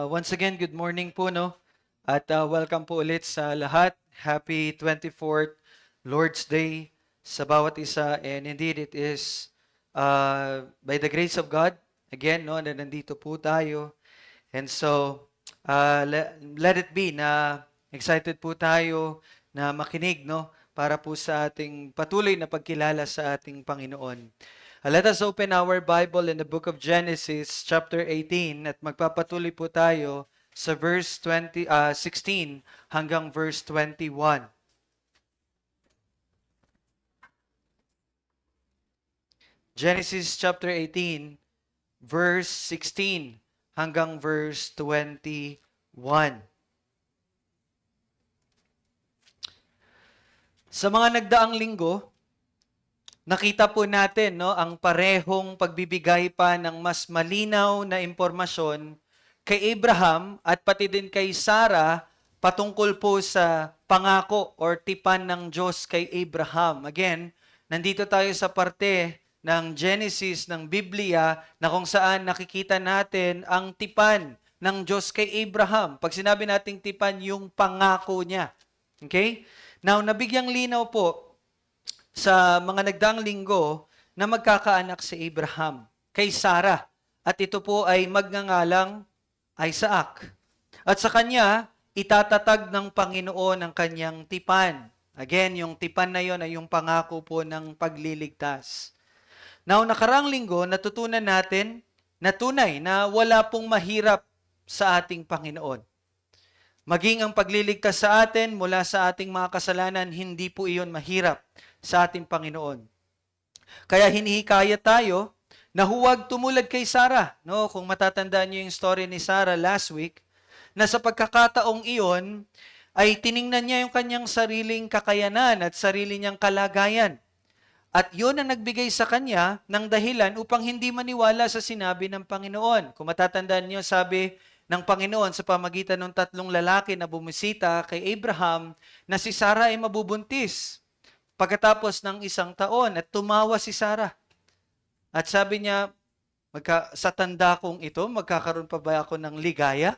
Once again, good morning po, no? At welcome po ulit sa lahat. Happy 24th Lord's Day sa bawat isa. And indeed, it is by the grace of God, again, no, na nandito po tayo. And so, let it be na excited po tayo na makinig, no? Para po sa ating patuloy na pagkilala sa ating Panginoon. Let us open our Bible in the book of Genesis, chapter 18, at magpapatuloy po tayo sa verse 16 hanggang verse 21. Genesis chapter 18, verse 16 hanggang verse 21. Sa mga nagdaang linggo, nakita po natin, no, ang parehong pagbibigay pa ng mas malinaw na impormasyon kay Abraham at pati din kay Sarah patungkol po sa pangako or tipan ng Diyos kay Abraham. Again, nandito tayo sa parte ng Genesis ng Biblia na kung saan nakikita natin ang tipan ng Diyos kay Abraham. Pag sinabi nating tipan, yung pangako niya. Okay? Now, nabigyang linaw po sa mga nagdaang linggo na magkakaanak si Abraham kay Sarah. At ito po ay magngangalang Isaac. At sa kanya, itatatag ng Panginoon ang kanyang tipan. Again, yung tipan na yon ay yung pangako po ng pagliligtas. Now, nakaraang linggo, natutunan natin na tunay na wala pong mahirap sa ating Panginoon. Maging ang pagliligtas sa atin mula sa ating mga kasalanan, hindi po iyon mahirap sa ating Panginoon. Kaya hinihikayat tayo na huwag tumulad kay Sarah. No? Kung matatandaan niyo yung story ni Sarah last week, na sa pagkakataong iyon, ay tiningnan niya yung kanyang sariling kakayanan at sarili niyang kalagayan. At yun ang nagbigay sa kanya ng dahilan upang hindi maniwala sa sinabi ng Panginoon. Kung matatandaan niyo, sabi ng Panginoon sa pamagitan ng tatlong lalaki na bumisita kay Abraham na si Sarah ay mabubuntis pagkatapos ng 1 taon at tumawa si Sarah. At sabi niya, sa tanda kong ito, magkakaroon pa ba ako ng ligaya?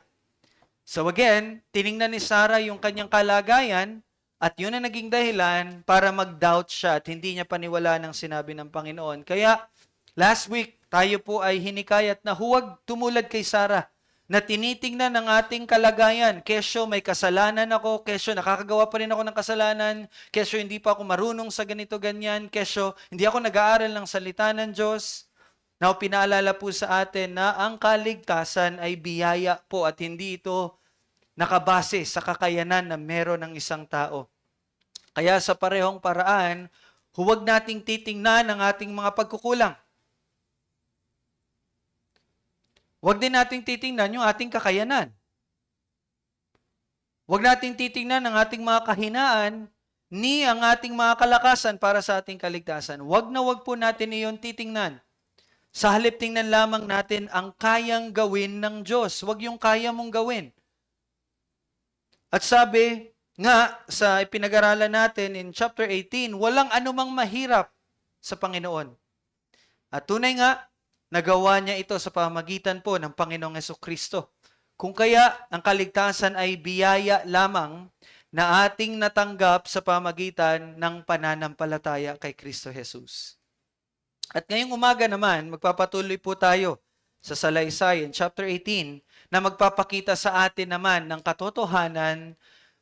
So again, tiningnan ni Sarah yung kanyang kalagayan at yun ang naging dahilan para mag-doubt siya at hindi niya paniwala ng sinabi ng Panginoon. Kaya last week, tayo po ay hinikayat na huwag tumulad kay Sarah na tinitingnan ng ating kalagayan. Kesyo may kasalanan ako, kesyo nakakagawa pa rin ako ng kasalanan, kesyo hindi pa ako marunong sa ganito ganyan, kesyo hindi ako nag-aaral ng salita ng Diyos. Now, pinaalala po sa atin na ang kaligtasan ay biyaya po at hindi ito nakabase sa kakayanan na meron ng isang tao. Kaya sa parehong paraan, huwag nating titingnan ang ating mga pagkukulang. Huwag din nating titingnan yung ating kakayanan. Huwag nating titingnan ang ating mga kahinaan ni ang ating mga kalakasan para sa ating kaligtasan. Huwag na huwag po natin iyon titingnan. Sa halip tingnan lamang natin ang kayang gawin ng Diyos. Huwag yung kaya mong gawin. At sabi nga sa ipinag-aralan natin in chapter 18, walang anumang mahirap sa Panginoon. At tunay nga, nagawa niya ito sa pamagitan po ng Panginoong Hesukristo. Kung kaya ang kaligtasan ay biyaya lamang na ating natanggap sa pamagitan ng pananampalataya kay Kristo Jesus. At ngayong umaga naman, magpapatuloy po tayo sa salaysay in chapter 18 na magpapakita sa atin naman ng katotohanan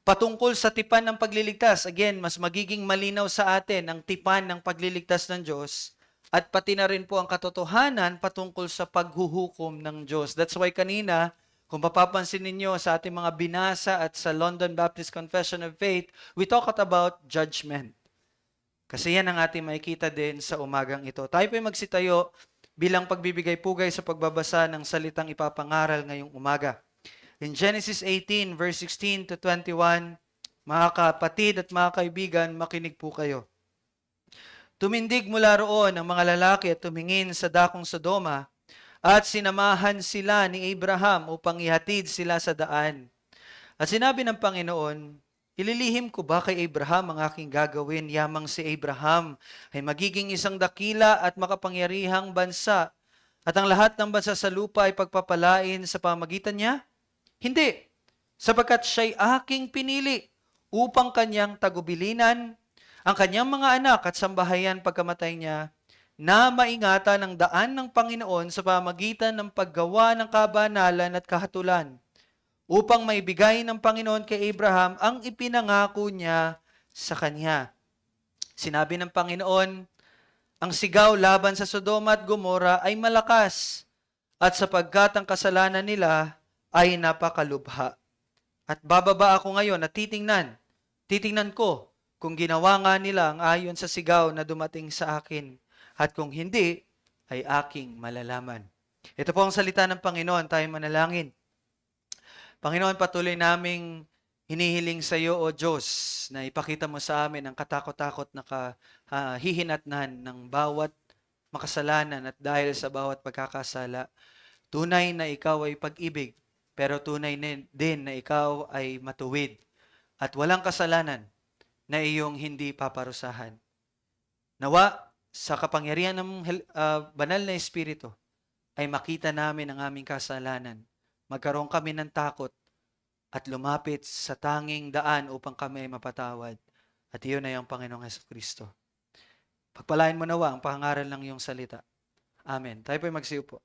patungkol sa tipan ng pagliligtas. Again, mas magiging malinaw sa atin ang tipan ng pagliligtas ng Diyos at pati na rin po ang katotohanan patungkol sa paghuhukom ng Diyos. That's why kanina, kung mapapansin ninyo sa ating mga binasa at sa London Baptist Confession of Faith, we talked about judgment. Kasi yan ang ating makikita din sa umagang ito. Tayo po magsitayo bilang pagbibigay-pugay sa pagbabasa ng salitang ipapangaral ngayong umaga. In Genesis 18, verse 16 to 21, mga kapatid at mga kaibigan, makinig po kayo. Tumindig mula roon ang mga lalaki at tumingin sa dakong Sodoma at sinamahan sila ni Abraham upang ihatid sila sa daan. At sinabi ng Panginoon, ililihim ko ba kay Abraham ang aking gagawin, yamang si Abraham ay magiging isang dakila at makapangyarihang bansa At ang lahat ng bansa sa lupa ay pagpapalain sa pamagitan niya? Hindi, sapagkat siya'y aking pinili upang kanyang tagubilinan ang kanyang mga anak at sambahayan pagkamatay niya, na maingatan ang daan ng Panginoon sa pamagitan ng paggawa ng kabanalan at kahatulan, upang maibigay ng Panginoon kay Abraham ang ipinangako niya sa kanya. Sinabi ng Panginoon, ang sigaw laban sa Sodoma at Gomora ay malakas, at sapagkat ang kasalanan nila ay napakalubha. At bababa ako ngayon at titingnan ko kung ginawa nga nila ang ayon sa sigaw na dumating sa akin, at kung hindi, ay aking malalaman. Ito po ang salita ng Panginoon, tayo manalangin. Panginoon, patuloy naming hinihiling sa iyo, O Diyos, na ipakita mo sa amin ang katakot-takot na hihinatnan ng bawat makasalanan, at dahil sa bawat pagkakasala, tunay na ikaw ay pag-ibig, pero tunay din na ikaw ay matuwid at walang kasalanan na iyong hindi paparusahan. Nawa, sa kapangyarihan ng banal na Espiritu, ay makita namin ang aming kasalanan. Magkaroon kami ng takot at lumapit sa tanging daan upang kami ay mapatawad. At iyon ay ang Panginoong Jesucristo. Pagpalain mo nawa ang pangaral ng iyong salita. Amen. Tayo po'y magsiupo.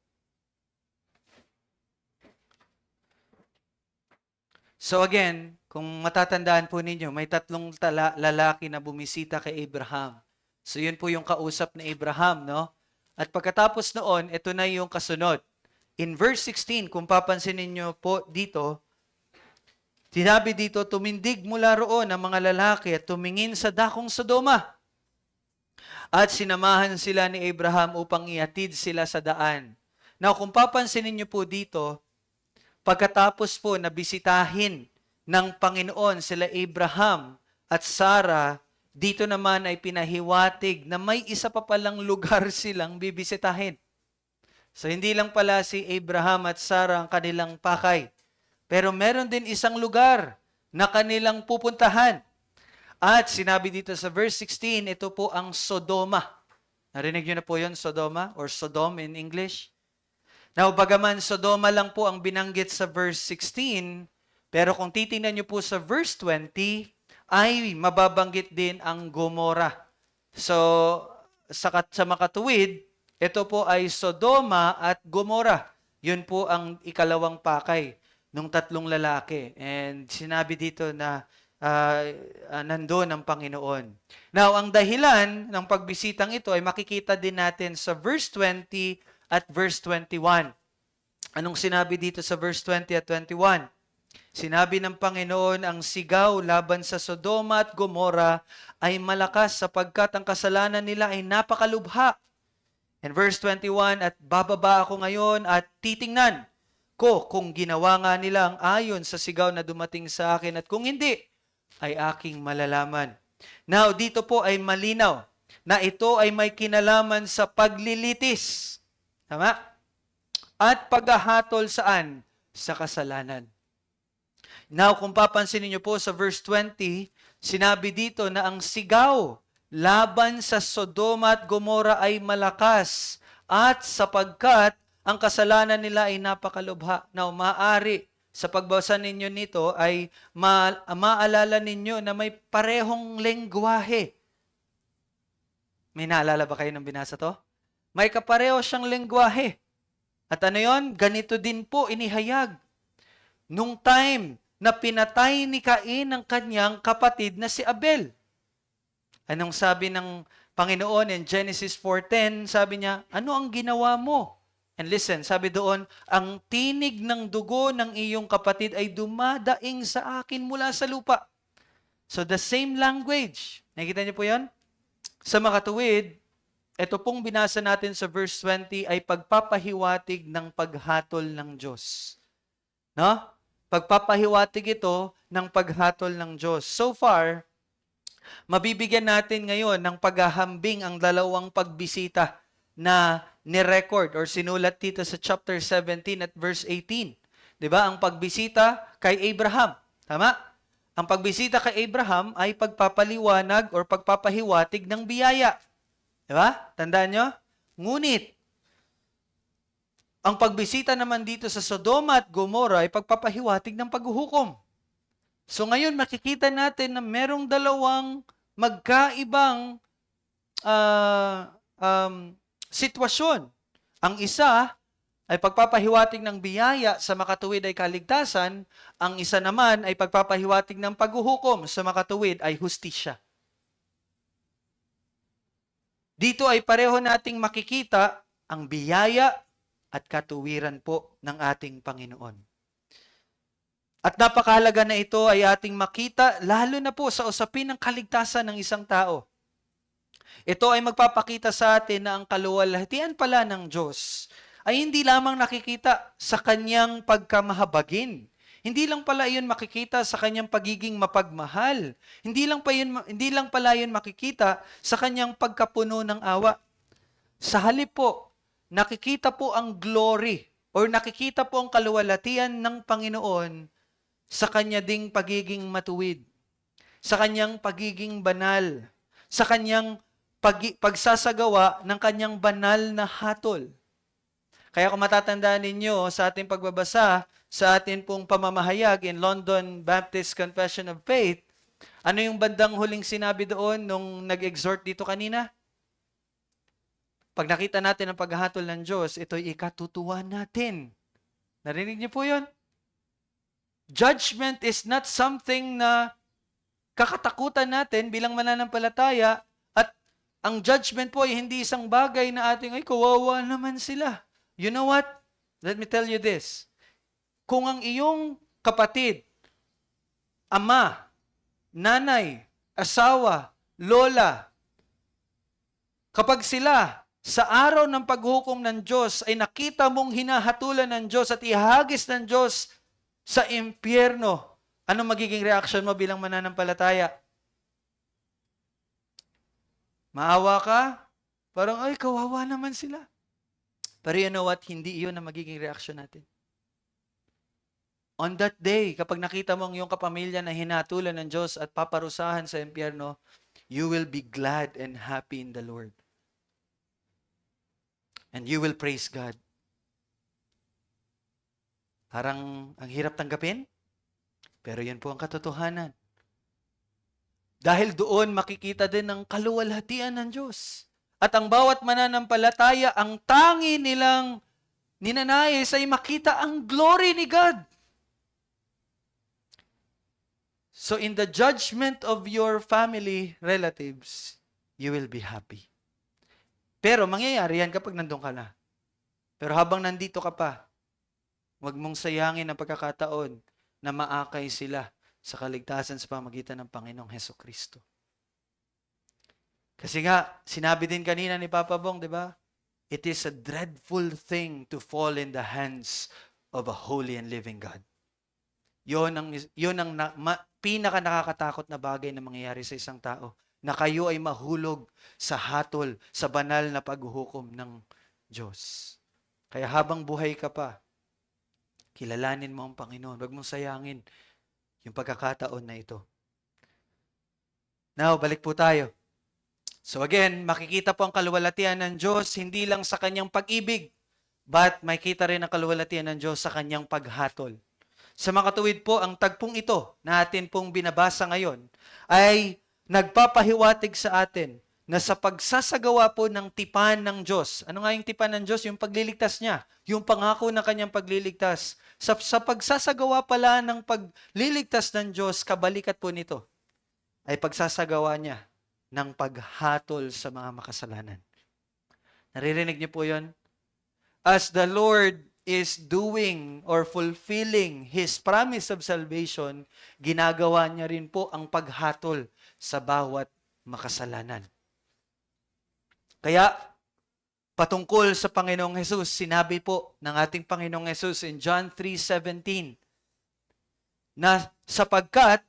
So again, kung matatandaan po ninyo, may tatlong lalaki na bumisita kay Abraham. So yun po yung kausap ni Abraham, no? At pagkatapos noon, ito na yung kasunod. In verse 16, kung papansin ninyo po dito, sinabi dito, tumindig mula roon ang mga lalaki at tumingin sa dakong Sodoma. At sinamahan sila ni Abraham upang ihatid sila sa daan. Now, kung papansin ninyo po dito, pagkatapos po na bisitahin ng Panginoon sila Abraham at Sarah, dito naman ay pinahiwatig na may isa pa palang lugar silang bibisitahin. So hindi lang pala si Abraham at Sarah ang kanilang pakay, pero meron din isang lugar na kanilang pupuntahan. At sinabi dito sa verse 16, ito po ang Sodoma. Narinig niyo na po yun, Sodoma or Sodom in English? Now, bagaman Sodoma lang po ang binanggit sa verse 16, pero kung titingnan niyo po sa verse 20, ay mababanggit din ang Gomora. So, sa makatuwid, ito po ay Sodoma at Gomora. Yun po ang ikalawang pakay ng tatlong lalaki. And sinabi dito na nandoon ang Panginoon. Now, ang dahilan ng pagbisitang ito ay makikita din natin sa verse 20 at verse 21. Anong sinabi dito sa verse 20 at 21? Sinabi ng Panginoon, ang sigaw laban sa Sodoma at Gomora ay malakas sapagkat ang kasalanan nila ay napakalubha. And verse 21, at bababa ako ngayon at titingnan ko kung ginawa nga nila ang ayon sa sigaw na dumating sa akin, at kung hindi, ay aking malalaman. Now, dito po ay malinaw na ito ay may kinalaman sa paglilitis. Tama? At paghahatol saan? Sa kasalanan. Now, kung papansin niyo po sa verse 20, sinabi dito na ang sigaw laban sa Sodoma at Gomora ay malakas, at sapagkat ang kasalanan nila ay napakalubha. Now, maaari sa pagbasa ninyo nito ay maalala ninyo na may parehong lengguwahe. May naalala ba kayo ng binasa to? May kapareho siyang lengguwahe. At ano yon? Ganito din po inihayag. Nung time na pinatay ni Cain ang kanyang kapatid na si Abel. Anong sabi ng Panginoon in Genesis 4:10? Sabi niya, ano ang ginawa mo? And listen, sabi doon, ang tinig ng dugo ng iyong kapatid ay dumadaing sa akin mula sa lupa. So the same language. Nakikita niyo po yan? Sa makatuwid, ito pong binasa natin sa verse 20 ay pagpapahiwatig ng paghatol ng Diyos. No? Pagpapahiwatig ito ng paghatol ng Diyos. So far, mabibigyan natin ngayon ng paghahambing ang dalawang pagbisita na ni-record or sinulat dito sa chapter 17 at verse 18. 'Di ba? Ang pagbisita kay Abraham. Tama? Ang pagbisita kay Abraham ay pagpapaliwanag or pagpapahiwatig ng biyaya. 'Di ba? Tandaan nyo? Ngunit, Ang pagbisita naman dito sa Sodoma at Gomora ay pagpapahiwatig ng paghuhukom. So ngayon makikita natin na merong dalawang magkaibang sitwasyon. Ang isa ay pagpapahiwatig ng biyaya sa makatuwid ay kaligtasan, ang isa naman ay pagpapahiwatig ng paghuhukom sa makatuwid ay hustisya. Dito ay pareho nating makikita ang biyaya at katuwiran po ng ating Panginoon. At napakahalaga na ito ay ating makita lalo na po sa usapin ng kaligtasan ng isang tao. Ito ay magpapakita sa atin na ang kaluwalhatian pala ng Diyos ay hindi lamang nakikita sa kanyang pagkamahabagin. Hindi lang pala iyon makikita sa kanyang pagiging mapagmahal. Hindi lang pala iyon makikita sa kanyang pagkapuno ng awa. Sa halip po, nakikita po ang glory or nakikita po ang kaluwalhatian ng Panginoon sa kanya ding pagiging matuwid, sa kanyang pagiging banal, sa kanyang pagsasagawa ng kanyang banal na hatol. Kaya kung matatandaan ninyo sa ating pagbabasa, sa ating pong pamamahayag in London Baptist Confession of Faith, ano yung bandang huling sinabi doon nung nag-exhort dito kanina? Pag nakita natin ang paghahatol ng Diyos, ito'y ikatutuwa natin. Narinig niyo po yun? Judgment is not something na kakatakutan natin bilang mananampalataya, at ang judgment po ay hindi isang bagay na ating, ay kawawa naman sila. You know what? Let me tell you this. Kung ang iyong kapatid, ama, nanay, asawa, lola, kapag sila sa araw ng paghukom ng Diyos ay nakita mong hinahatulan ng Diyos at ihagis ng Diyos sa impyerno, ano magiging reaction mo bilang mananampalataya? Maawa ka? Parang, ay, kawawa naman sila. Pero you know what? Hindi iyon ang magiging reaction natin. On that day, kapag nakita mo ang iyong kapamilya na hinatulan ng Diyos at paparusahan sa impyerno, you will be glad and happy in the Lord. And you will praise God. Parang ang hirap tanggapin, pero yan po ang katotohanan. Dahil doon makikita din ang kaluwalhatian ng Diyos. At ang bawat mananampalataya, ang tangi nilang ninanais ay makita ang glory ni God. So in the judgment of your family relatives, you will be happy. Pero mangyayari yan kapag nandun ka na. Pero habang nandito ka pa, huwag mong sayangin ang pagkakataon na maakay sila sa kaligtasan sa pamagitan ng Panginoong Hesukristo. Kasi nga, sinabi din kanina ni Papa Bong, di ba? It is a dreadful thing to fall in the hands of a holy and living God. Yun ang pinaka nakakatakot na bagay na mangyayari sa isang tao, na kayo ay mahulog sa hatol, sa banal na paghuhukom ng Diyos. Kaya habang buhay ka pa, kilalanin mo ang Panginoon. Huwag mong sayangin yung pagkakataon na ito. Now, balik po tayo. So again, makikita po ang kaluwalhatian ng Diyos hindi lang sa kanyang pag-ibig, but makikita rin ang kaluwalhatian ng Diyos sa kanyang paghatol. Sa makatuwid po, ang tagpong ito na atin pong binabasa ngayon ay nagpapahiwatig sa atin na sa pagsasagawa po ng tipan ng Diyos. Ano nga yung tipan ng Diyos? Yung pagliligtas niya. Yung pangako ng kanyang pagliligtas. Sa pagsasagawa pala ng pagliligtas ng Diyos, kabalikat po nito ay pagsasagawa niya ng paghatol sa mga makasalanan. Naririnig niyo po yun? As the Lord is doing or fulfilling His promise of salvation, ginagawa niya rin po ang paghatol sa bawat makasalanan. Kaya, patungkol sa Panginoong Hesus, sinabi po ng ating Panginoong Hesus in John 3:17, na sapagkat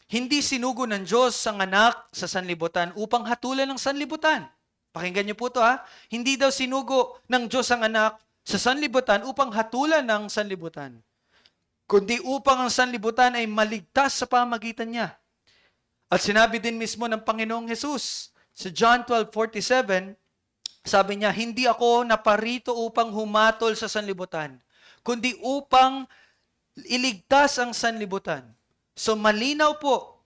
hindi sinugo ng Diyos ang anak sa sanlibutan upang hatulan ng sanlibutan. Pakinggan niyo po ito ha. Hindi daw sinugo ng Diyos ang anak sa sanlibutan upang hatulan ng sanlibutan, kundi upang ang sanlibutan ay maligtas sa pamagitan niya. At sinabi din mismo ng Panginoong Hesus sa John 12:47, Sabi niya, hindi ako naparito upang humatol sa sanlibutan, kundi upang iligtas ang sanlibutan. So malinaw po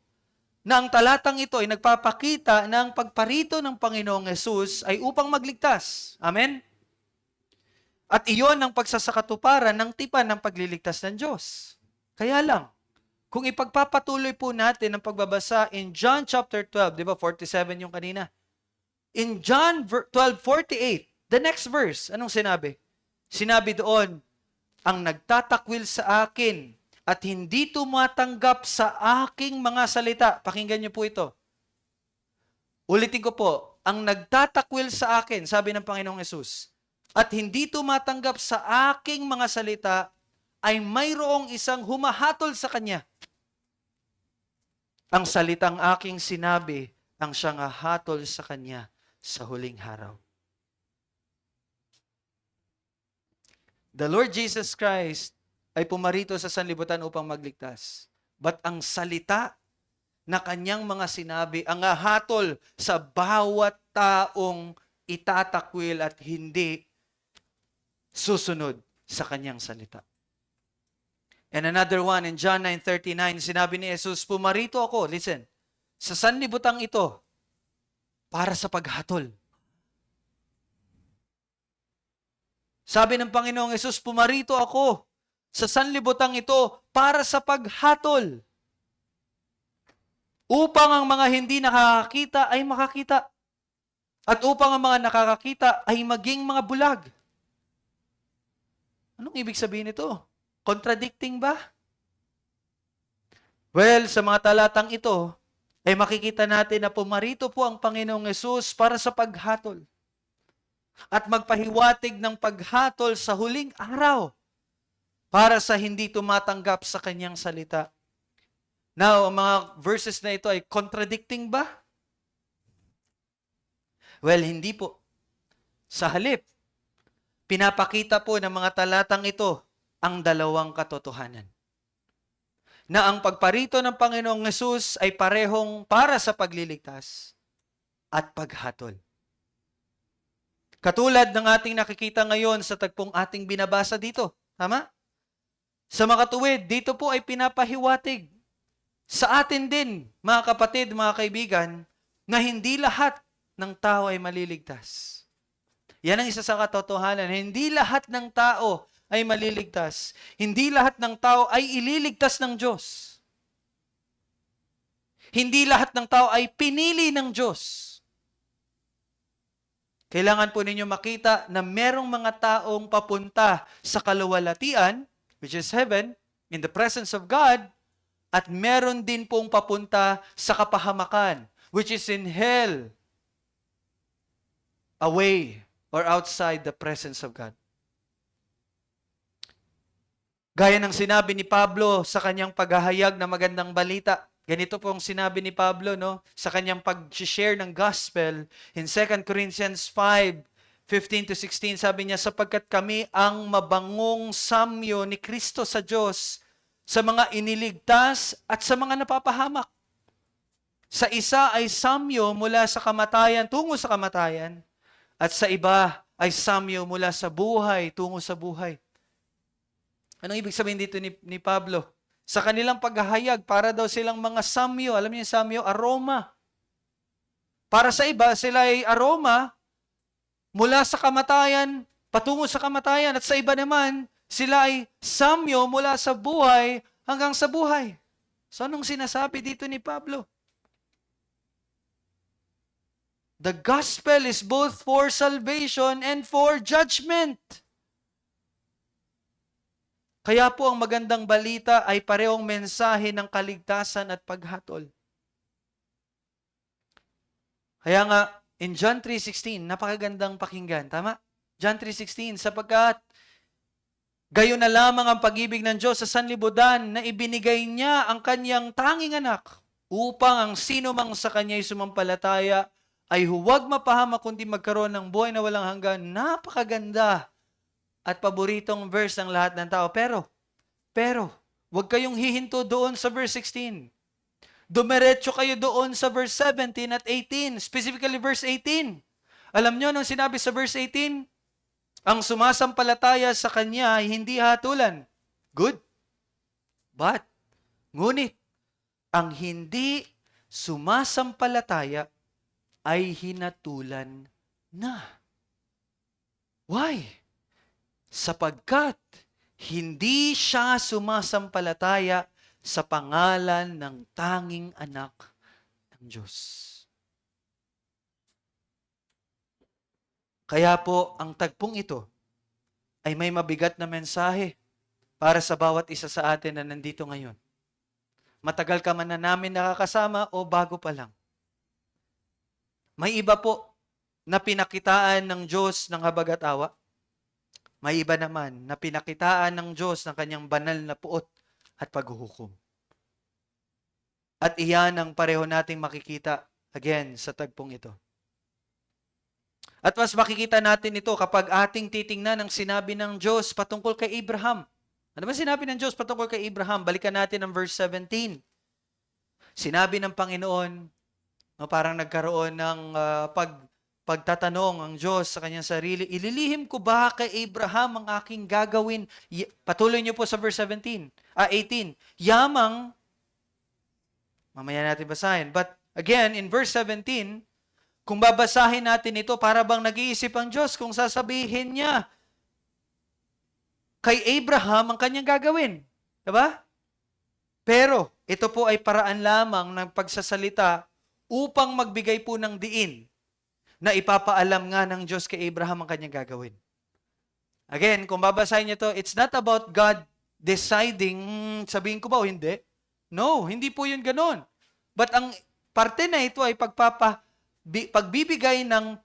na ang talatang ito ay nagpapakita ng pagparito ng Panginoong Yesus ay upang magligtas. Amen? At iyon ang pagsasakatuparan ng tipan ng pagliligtas ng Diyos. Kaya lang, kung ipagpapatuloy po natin ang pagbabasa in John chapter 12, di ba 47 yung kanina? In John 12:48, the next verse, anong sinabi? Sinabi doon, ang nagtatakwil sa akin at hindi tumatanggap sa aking mga salita. Pakinggan niyo po ito. Ulitin ko po, ang nagtatakwil sa akin, sabi ng Panginoong Yesus, at hindi tumatanggap sa aking mga salita, ay mayroong isang humahatol sa kanya. Ang salitang aking sinabi, ang siyang hahatol sa kanya sa huling araw. The Lord Jesus Christ ay pumarito sa sanlibutan upang magligtas. But ang salita na kanyang mga sinabi ang hahatol sa bawat taong itatakwil at hindi susunod sa kanyang salita. And another one, in John 9:39, sinabi ni Jesus, pumarito ako, listen, sa sanlibutang ito para sa paghatol. Sabi ng Panginoong Yesus, pumarito ako sa sanlibutang ito para sa paghatol. Upang ang mga hindi nakakakita ay makakita. At upang ang mga nakakakita ay maging mga bulag. Anong ibig sabihin nito? Contradicting ba? Well, sa mga talatang ito, ay makikita natin na pumarito po ang Panginoong Yesus para sa paghatol. At magpahiwatig ng paghatol sa huling araw para sa hindi tumatanggap sa kanyang salita. Now, ang mga verses na ito ay contradicting ba? Well, hindi po. Sa halip, pinapakita po ng mga talatang ito ang dalawang katotohanan. Na ang pagparito ng Panginoong Yesus ay parehong para sa pagliligtas at paghatol. Katulad ng ating nakikita ngayon sa tagpong ating binabasa dito. Tama? Sa makatuwid, dito po ay pinapahiwatig sa atin din, mga kapatid, mga kaibigan, na hindi lahat ng tao ay maliligtas. Yan ang isa sa katotohanan. Hindi lahat ng tao ay maliligtas. Hindi lahat ng tao ay ililigtas ng Diyos. Hindi lahat ng tao ay pinili ng Diyos. Kailangan po ninyo makita na merong mga taong papunta sa kaluwalhatian, which is heaven, in the presence of God, at meron din pong papunta sa kapahamakan, which is in hell, away or outside the presence of God. Gaya ng sinabi ni Pablo sa kanyang paghahayag na magandang balita. Ganito pong sinabi ni Pablo, no, sa kanyang pag-share ng gospel in 2 Corinthians 5:15-16, sabi niya, sapagkat kami ang mabangong samyo ni Kristo sa Diyos, sa mga iniligtas at sa mga napapahamak. Sa isa ay samyo mula sa kamatayan tungo sa kamatayan, at sa iba ay samyo mula sa buhay tungo sa buhay. Anong ibig sabihin dito ni Pablo? Sa kanilang paghahayag, para daw silang mga samyo. Alam niyo yung samyo? Aroma. Para sa iba, sila ay aroma mula sa kamatayan, patungo sa kamatayan. At sa iba naman, sila ay samyo mula sa buhay hanggang sa buhay. So anong sinasabi dito ni Pablo? The gospel is both for salvation and for judgment. Kaya po ang magandang balita ay parehong mensahe ng kaligtasan at paghatol. Kaya nga, in John 3:16, napakagandang pakinggan. Tama? John 3:16, sapagkat gayon na lamang ang pag-ibig ng Diyos sa sanlibutan na ibinigay niya ang kanyang tanging anak upang ang sino mang sa kanya'y sumampalataya ay huwag mapahamak kundi magkaroon ng buhay na walang hanggan. Napakaganda at paboritong verse ng lahat ng tao. Pero, huwag kayong hihinto doon sa verse 16. Dumiretso kayo doon sa verse 17 at 18, specifically verse 18. Alam nyo, nung sinabi sa verse 18, ang sumasampalataya sa Kanya ay hindi hatulan. Good. But, ngunit, ang hindi sumasampalataya ay hinatulan na. Why? Sapagkat hindi siya sumasampalataya sa pangalan ng tanging anak ng Diyos. Kaya po, ang tagpong ito ay may mabigat na mensahe para sa bawat isa sa atin na nandito ngayon. Matagal ka man na namin nakakasama o bago pa lang. May iba po na pinakitaan ng Diyos ng habag at awa. May iba naman na pinakitaan ng Diyos ng kanyang banal na puot at paghuhukom. At iyan ang pareho nating makikita again sa tagpong ito. At mas makikita natin ito kapag ating titingnan ang sinabi ng Diyos patungkol kay Abraham. Ano ba sinabi ng Diyos patungkol kay Abraham? Balikan natin ang verse 17. Sinabi ng Panginoon, parang nagkaroon ng pagtatanong ang Diyos sa kanyang sarili, ililihim ko ba kay Abraham ang aking gagawin? Patuloy niyo po sa verse 18. Yamang, mamaya natin basahin. But again, in verse 17, kung babasahin natin ito, para bang nag-iisip ang Diyos kung sasabihin niya kay Abraham ang kanyang gagawin. Diba? Pero, ito po ay paraan lamang ng pagsasalita upang magbigay po ng diin na ipapaalam nga ng Diyos kay Abraham ang kanyang gagawin. Again, kung babasahin niyo to, it's not about God deciding, sabihin ko ba o hindi? No, hindi po yun ganun. But ang parte na ito ay pagbibigay ng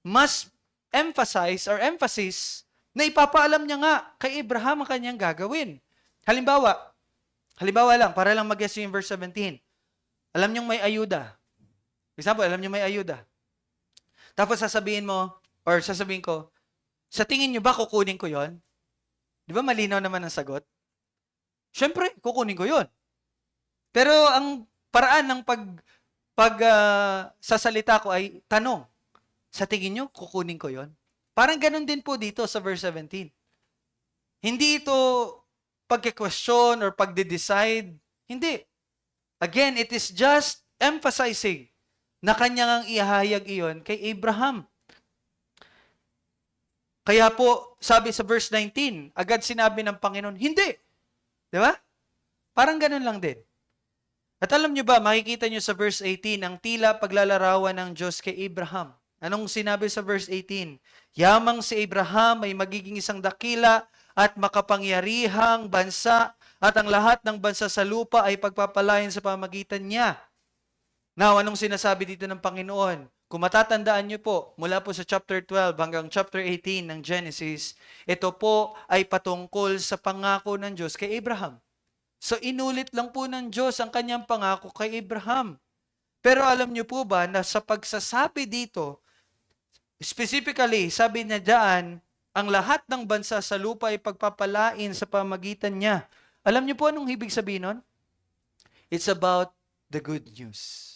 mas emphasis na ipapaalam niya nga kay Abraham ang kanyang gagawin. Halimbawa lang, para lang mag-guess yung verse 17. Alam niyong may ayuda. Example, alam niyo may ayuda. Tapos sasabihin ko, sa tingin niyo ba kukunin ko yon? Di ba malinaw naman ang sagot? Siyempre, kukunin ko yon. Pero ang paraan ng sasalita ko ay tanong. Sa tingin niyo, kukunin ko yon? Parang ganun din po dito sa verse 17. Hindi ito pagke-question or pagde-decide. Hindi. Again, it is just emphasizing na kanyang ang ihahayag iyon kay Abraham. Kaya po, sabi sa verse 19, agad sinabi ng Panginoon, hindi. Di ba? Parang ganun lang din. At alam nyo ba, makikita nyo sa verse 18, ang tila paglalarawan ng Diyos kay Abraham. Anong sinabi sa verse 18? Yamang si Abraham ay magiging isang dakila at makapangyarihang bansa at ang lahat ng bansa sa lupa ay pagpapalain sa pamagitan niya. Now, anong sinasabi dito ng Panginoon? Kung matatandaan niyo po, mula po sa chapter 12 hanggang chapter 18 ng Genesis, ito po ay patungkol sa pangako ng Diyos kay Abraham. So, inulit lang po ng Diyos ang kanyang pangako kay Abraham. Pero alam niyo po ba na sa pagsasabi dito, specifically, sabi niya dyan, ang lahat ng bansa sa lupa ay pagpapalain sa pamagitan niya. Alam niyo po anong ibig sabihin nun? It's about the good news.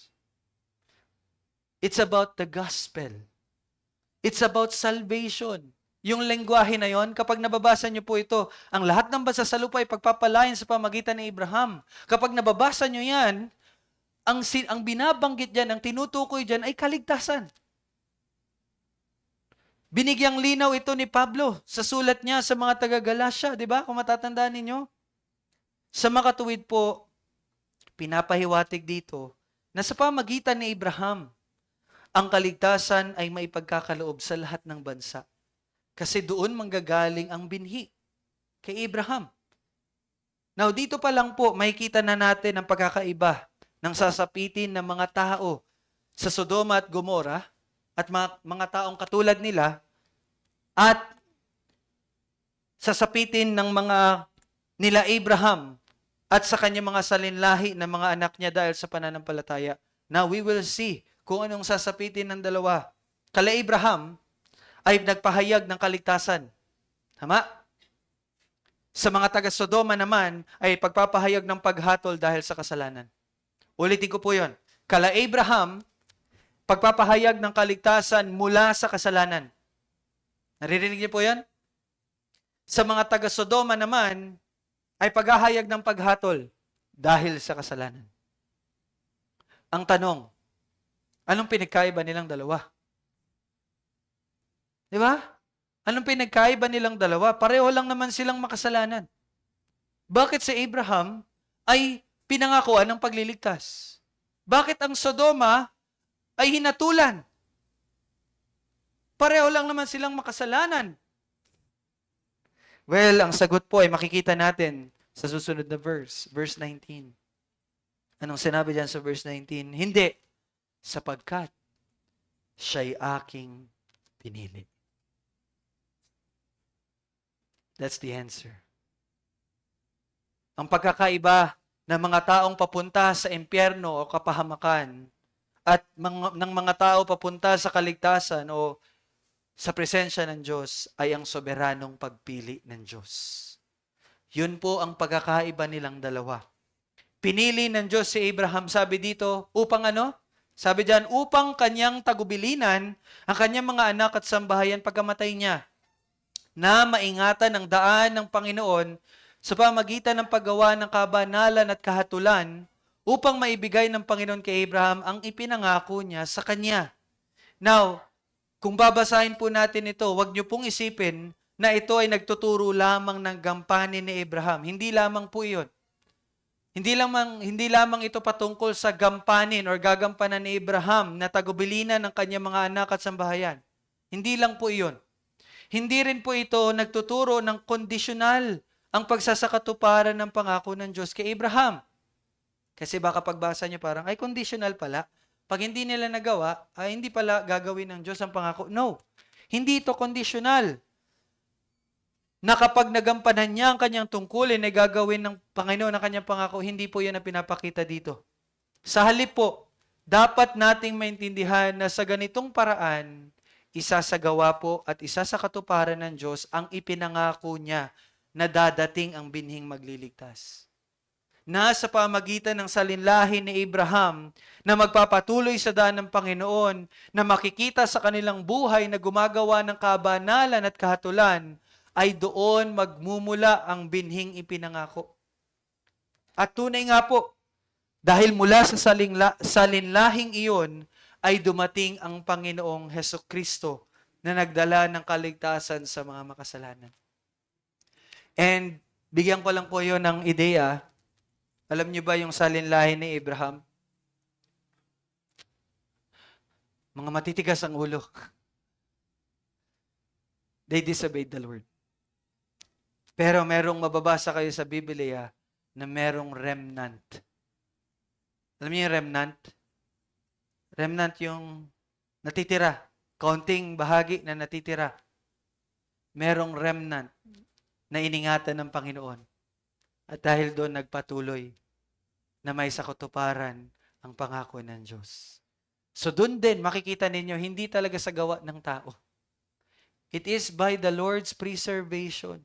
It's about the gospel. It's about salvation. Yung lengguwahe na yon, kapag nababasa niyo po ito, ang lahat ng bansa sa lupa ay pagpapalain sa pamagitan ni Abraham. Kapag nababasa niyo yan, ang binabanggit dyan, ang tinutukoy dyan ay kaligtasan. Binigyang linaw ito ni Pablo sa sulat niya sa mga taga-Galacia, di ba? Kung matatandaan ninyo. Sa makatuwid po, pinapahiwatig dito na sa pamagitan ni Abraham, ang kaligtasan ay maipagkakaloob sa lahat ng bansa. Kasi doon manggagaling ang binhi kay Abraham. Now, dito pa lang po, makikita na natin ang pagkakaiba ng sasapitin ng mga tao sa Sodoma at Gomora at mga taong katulad nila at sasapitin ng mga nila Abraham at sa kanyang mga salinlahi ng mga anak niya dahil sa pananampalataya. Now, we will see kung anong sasapitin ng dalawa. Kala Abraham ay nagpahayag ng kaligtasan. Tama? Sa mga taga-Sodoma naman ay pagpapahayag ng paghatol dahil sa kasalanan. Ulitin ko po yon. Kala Abraham, pagpapahayag ng kaligtasan mula sa kasalanan. Naririnig niyo po yan? Sa mga taga-Sodoma naman, ay paghahayag ng paghatol dahil sa kasalanan. Ang tanong, anong pinagkaiba nilang dalawa? Di ba? Anong pinagkaiba nilang dalawa? Pareho lang naman silang makasalanan. Bakit si Abraham ay pinangakuan ng pagliligtas? Bakit ang Sodoma ay hinatulan? Pareho lang naman silang makasalanan. Well, ang sagot po ay makikita natin sa susunod na verse 19. Anong sinabi diyan sa verse 19? Hindi, sapagkat siya'y aking pinili. That's the answer. Ang pagkakaiba ng mga taong papunta sa impyerno o kapahamakan at ng mga tao papunta sa kaligtasan o sa presensya ng Diyos ay ang soberanong pagpili ng Diyos. Yun po ang pagkakaiba nilang dalawa. Pinili ng Diyos si Abraham, sabi dito, upang ano? Sabi diyan, upang kanyang tagubilinan ang kanyang mga anak at sambahayan pagkamatay niya, na maingatan ang daan ng Panginoon sa pamagitan ng paggawa ng kabanalan at kahatulan upang maibigay ng Panginoon kay Abraham ang ipinangako niya sa kanya. Now, kung babasahin po natin ito, huwag niyo pong isipin na ito ay nagtuturo lamang ng gampanin ni Abraham. Hindi lamang po iyon. Hindi lamang ito patungkol sa gampanin or gagampanan ni Abraham na tagubilinan ng kanyang mga anak at sambahayan. Hindi lang po iyon. Hindi rin po ito nagtuturo ng kondisyonal ang pagsasakatuparan ng pangako ng Diyos kay Abraham. Kasi baka pagbasa niyo parang, ay conditional pala. Pag hindi nila nagawa, ay hindi pala gagawin ng Diyos ang pangako. No, hindi ito conditional. Na kapag nagampanan niya ang kanyang tungkulin ay gagawin ng Panginoon ang kanyang pangako, hindi po yan ang pinapakita dito. Sa halip po, dapat nating maintindihan na sa ganitong paraan, isasagawa po at isasakatuparan ng Diyos ang ipinangako niya na dadating ang binhing magliligtas. Na sa pamagitan ng salinlahi ni Abraham na magpapatuloy sa daan ng Panginoon na makikita sa kanilang buhay na gumagawa ng kabanalan at kahatulan, ay doon magmumula ang binhing ipinangako. At tunay nga po, dahil mula sa salinlahing iyon ay dumating ang Panginoong Hesukristo na nagdala ng kaligtasan sa mga makasalanan. And bigyan ko lang po yun ng ideya. Alam niyo ba yung salinlahi ni Abraham? Mga matitigas ang ulo. They disobeyed the Lord. Pero merong mababasa kayo sa Biblia na merong remnant. Alam niyo yung remnant? Remnant yung natitira. Kaunting bahagi na natitira. Merong remnant na iningatan ng Panginoon. At dahil doon nagpatuloy na may sakatuparan ang pangako ng Diyos. So doon din makikita ninyo, hindi talaga sa gawa ng tao. It is by the Lord's preservation.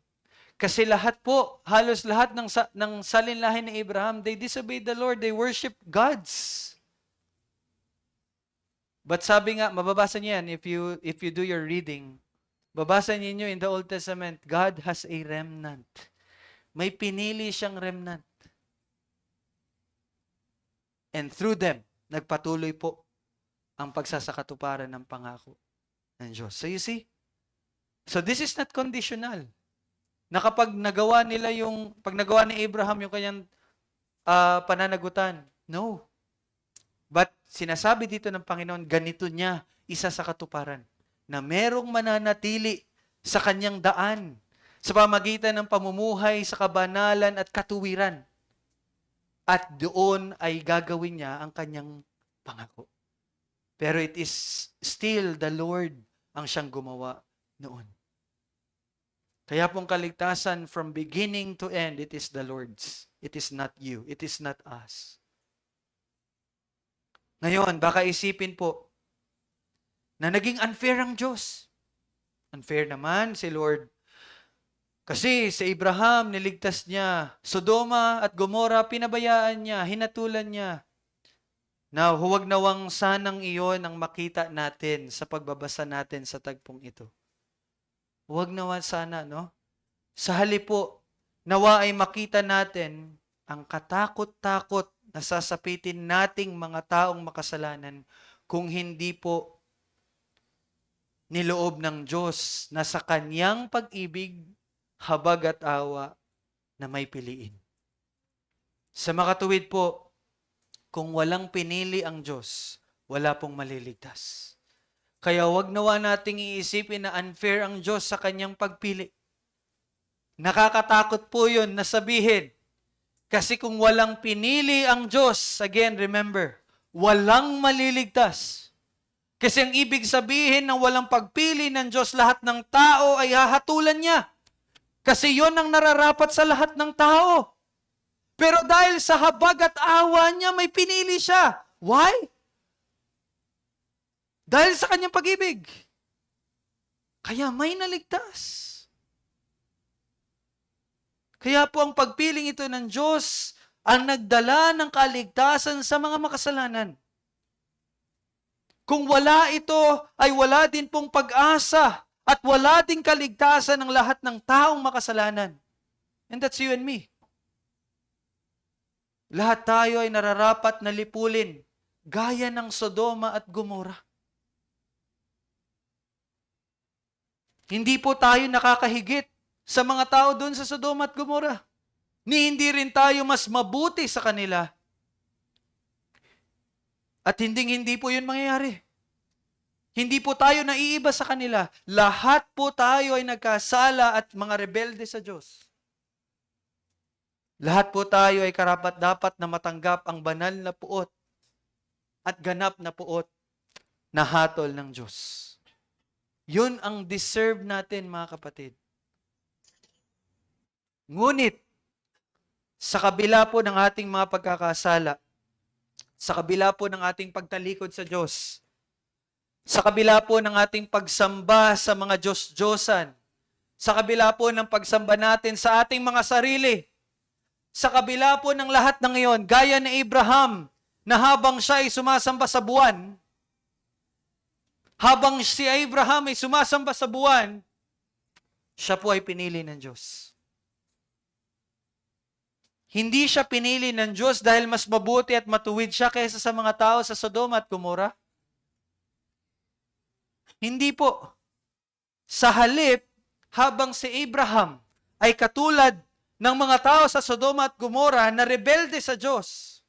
Kasi lahat po, halos lahat ng salinlahi ni Abraham, they disobeyed the Lord, they worship gods. But sabi nga, mababasa niyo yan if you do your reading, babasa niyo in the Old Testament, God has a remnant. May pinili siyang remnant. And through them, nagpatuloy po ang pagsasakatuparan ng pangako ng Diyos. So you see? So this is not conditional. Na kapag nagawa ni Abraham yung kanyang pananagutan, no. But sinasabi dito ng Panginoon, ganito niya isa sa katuparan, na merong mananatili sa kanyang daan, sa pamagitan ng pamumuhay sa kabanalan at katuwiran. At doon ay gagawin niya ang kanyang pangako. Pero it is still the Lord ang siyang gumawa noon. Kaya pong kaligtasan from beginning to end, it is the Lord's. It is not you. It is not us. Ngayon, baka isipin po na naging unfair ang Diyos. Unfair naman si Lord. Kasi si Abraham, niligtas niya. Sodoma at Gomora, pinabayaan niya, hinatulan niya. Na huwag nawang sanang iyon ang makita natin sa pagbabasa natin sa tagpong ito. Huwag naman sana, no? Sa halip po, nawa ay makita natin ang katakot-takot na sasapitin nating mga taong makasalanan kung hindi po niloob ng Diyos na sa kanyang pag-ibig, habag at awa na may piliin. Sa makatuwid po, kung walang pinili ang Diyos, wala pong maliligtas. Kaya wag nawa nating iisipin na unfair ang Diyos sa kanyang pagpili. Nakakatakot po yun na sabihin. Kasi kung walang pinili ang Diyos, again, remember, walang maliligtas. Kasi ang ibig sabihin ng walang pagpili ng Diyos, lahat ng tao ay hahatulan niya. Kasi yon ang nararapat sa lahat ng tao. Pero dahil sa habag at awa niya, may pinili siya. Why? Dahil sa kanyang pag-ibig. Kaya may naligtas. Kaya po ang pagpiling ito ng Diyos ang nagdala ng kaligtasan sa mga makasalanan. Kung wala ito, ay wala din pong pag-asa at wala din kaligtasan ng lahat ng taong makasalanan. And that's you and me. Lahat tayo ay nararapat na lipulin, gaya ng Sodoma at Gomora. Hindi po tayo nakakahigit sa mga tao doon sa Sodoma at Gomora. Ni hindi rin tayo mas mabuti sa kanila. At hindi po yun mangyayari. Hindi po tayo naiiba sa kanila. Lahat po tayo ay nagkasala at mga rebelde sa Diyos. Lahat po tayo ay karapat-dapat na matanggap ang banal na puot at ganap na puot na hatol ng Diyos. Yun ang deserve natin, mga kapatid. Ngunit, sa kabila po ng ating mga pagkakasala, sa kabila po ng ating pagtalikod sa Diyos, sa kabila po ng ating pagsamba sa mga Diyos-Diyosan, sa kabila po ng pagsamba natin sa ating mga sarili, sa kabila po ng lahat ng iyon, gaya ni Abraham, na habang siya ay sumasamba sa buwan, habang si Abraham ay sumasamba sa buwan, siya po ay pinili ng Diyos. Hindi siya pinili ng Diyos dahil mas mabuti at matuwid siya kaysa sa mga tao sa Sodoma at Gomora. Hindi po. Sa halip, habang si Abraham ay katulad ng mga tao sa Sodoma at Gomora na rebelde sa Diyos,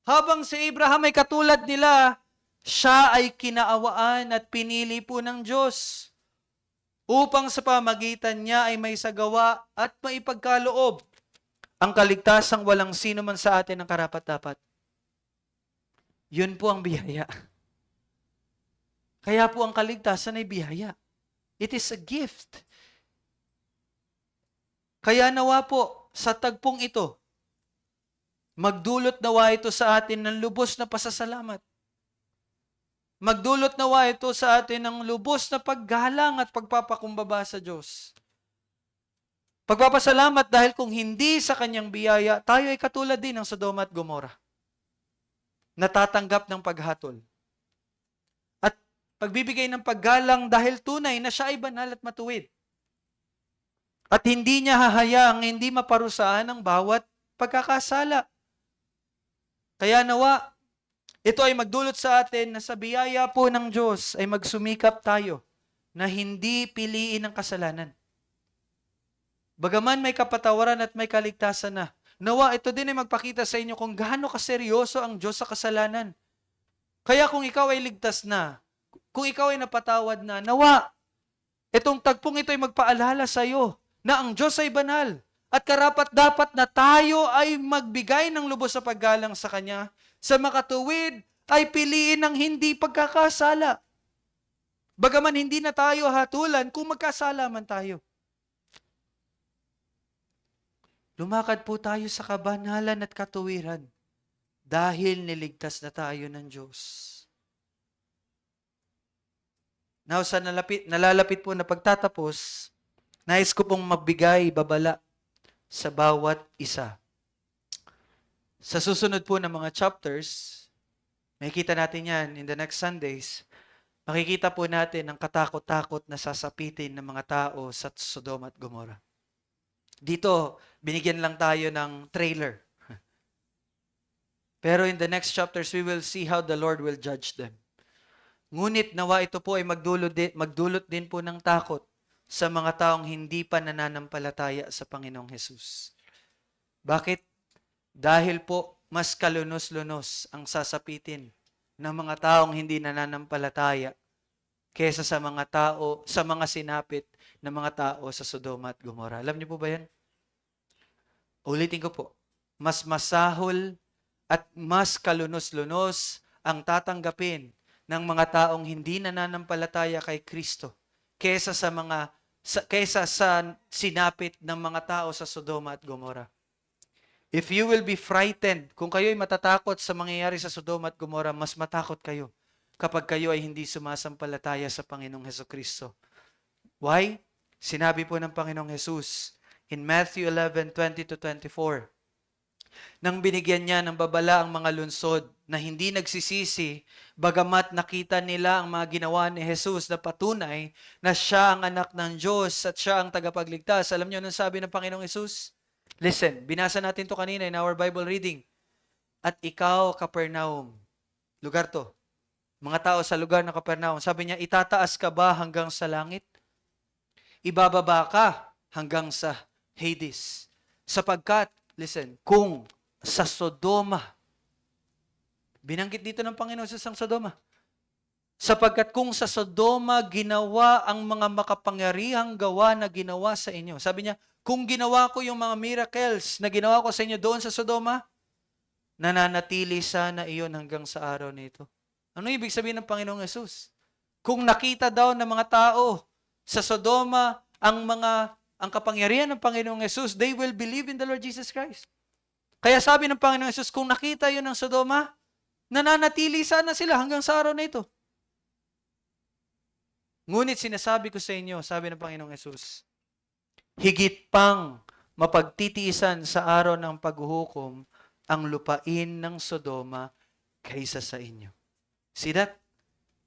habang si Abraham ay katulad nila, siya ay kinaawaan at pinili po ng Diyos upang sa pamagitan niya ay may sagawa at maipagkaloob ang kaligtasang walang sino man sa atin ang karapat-dapat. Yun po ang biyaya. Kaya po ang kaligtasan ay biyaya. It is a gift. Kaya nawa po, sa tagpong ito, magdulot nawa ito sa atin ng lubos na pasasalamat. Magdulot nawa ito sa atin ng lubos na paggalang at pagpapakumbaba sa Diyos. Pagpapasalamat dahil kung hindi sa kanyang biyaya, tayo ay katulad din ng Sodoma at Gomora. Natatanggap ng paghatol. At pagbibigay ng paggalang dahil tunay na siya ay banal at matuwid. At hindi niya hahayaang hindi maparusahan ang bawat pagkakasala. Kaya nawa, ito ay magdulot sa atin na sa biyaya po ng Diyos ay magsumikap tayo na hindi piliin ang kasalanan. Bagaman may kapatawaran at may kaligtasan na, nawa ito din ay magpakita sa inyo kung gaano kaseryoso ang Diyos sa kasalanan. Kaya kung ikaw ay ligtas na, kung ikaw ay napatawad na, nawa, itong tagpong ito ay magpaalala sa iyo na ang Diyos ay banal at karapat-dapat na tayo ay magbigay ng lubos sa paggalang sa Kanya. Sa makatuwid ay piliin ang hindi pagkakasala. Bagaman hindi na tayo hatulan kung magkasala man tayo. Lumakad po tayo sa kabanalan at katuwiran dahil niligtas na tayo ng Diyos. Now, sa nalalapit po na pagtatapos, nais ko pong magbigay babala sa bawat isa. Sa susunod po ng mga chapters, Makikita natin yan in the next Sundays. Makikita po natin ang katakot-takot na sasapitin ng mga tao sa Sodoma at Gomorrah. Dito, binigyan lang tayo ng trailer. Pero in the next chapters, we will see how the Lord will judge them. Ngunit nawa ito po ay magdulot din po ng takot sa mga taong hindi pa nananampalataya sa Panginoong Hesus. Bakit? Dahil po mas kalunos-lunos ang sasapitin ng mga taong hindi nananampalataya kaysa sa mga tao, sa mga sinapit ng mga tao sa Sodoma at Gomorrah. Alam niyo po ba yan? Ulitin ko po. Mas masahol at mas kalunos-lunos ang tatanggapin ng mga taong hindi nananampalataya kay Kristo kaysa sa sinapit ng mga tao sa Sodoma at Gomorrah. If you will be frightened, kung kayo'y matatakot sa mangyayari sa Sodoma at Gomorrah, mas matakot kayo kapag kayo ay hindi sumasampalataya sa Panginoong Hesukristo. Why? Sinabi po ng Panginoong Jesus in Matthew 11:20-24, nang binigyan niya ng babala ang mga lunsod na hindi nagsisisi, bagamat nakita nila ang mga ginawa ni Jesus na patunay na siya ang anak ng Diyos at siya ang tagapagligtas. Alam niyo anong sabi ng Panginoong Jesus? Listen, binasa natin to kanina in our Bible reading. At ikaw, Capernaum, lugar to, mga tao sa lugar ng Capernaum, sabi niya, itataas ka ba hanggang sa langit? Ibababa ka hanggang sa Hades. Sapagkat, listen, kung sa Sodoma, binanggit dito ng Panginoon sa Sodoma, sapagkat kung sa Sodoma ginawa ang mga makapangyarihang gawa na ginawa sa inyo. Sabi niya, kung ginawa ko yung mga miracles na ginawa ko sa inyo doon sa Sodoma, nananatili sana iyon hanggang sa araw nito. Ano ibig sabihin ng Panginoong Yesus? Kung nakita daw ng mga tao sa Sodoma ang kapangyarihan ng Panginoong Yesus, they will believe in the Lord Jesus Christ. Kaya sabi ng Panginoong Yesus, kung nakita yun ng Sodoma, nananatili sana sila hanggang sa araw na ito. Ngunit sinasabi ko sa inyo, sabi ng Panginoong Yesus, higit pang mapagtitiisan sa araw ng paghuhukom ang lupain ng Sodoma kaysa sa inyo. See that?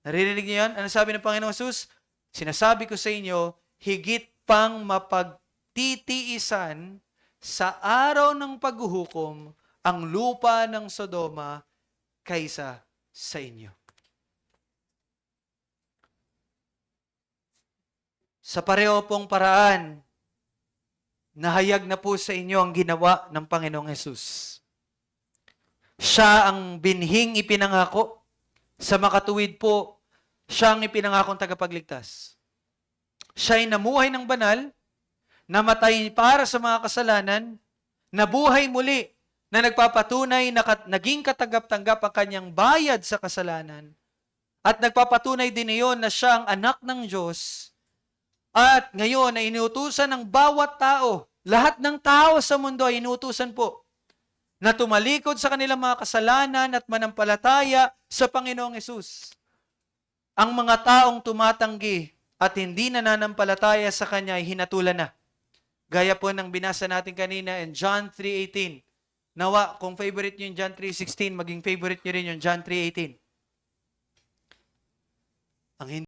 Naririnig niyo yan? Ano sabi ng Panginoong Yesus? Sinasabi ko sa inyo, higit pang mapagtitiisan sa araw ng paghuhukom ang lupa ng Sodoma kaysa sa inyo. Sa pareho pong paraan, nahayag na po sa inyo ang ginawa ng Panginoong Hesus. Siya ang binhing ipinangako. Sa makatuwid po, siya ang ipinangakong tagapagligtas. Siya ay namuhay ng banal, namatay para sa mga kasalanan, nabuhay muli, na nagpapatunay na naging katanggap-tanggap ang kanyang bayad sa kasalanan, at nagpapatunay din iyon na siya ang anak ng Diyos, at ngayon ay inuutusan ng bawat tao, lahat ng tao sa mundo ay inuutusan po, na tumalikod sa kanilang mga kasalanan at manampalataya sa Panginoong Hesus. Ang mga taong tumatanggi at hindi nananampalataya sa Kanya ay hinatulan na. Gaya po ng binasa natin kanina in John 3:18. Nawa, kung favorite nyo yung John 3:16, maging favorite nyo rin yung John 3:18. Ang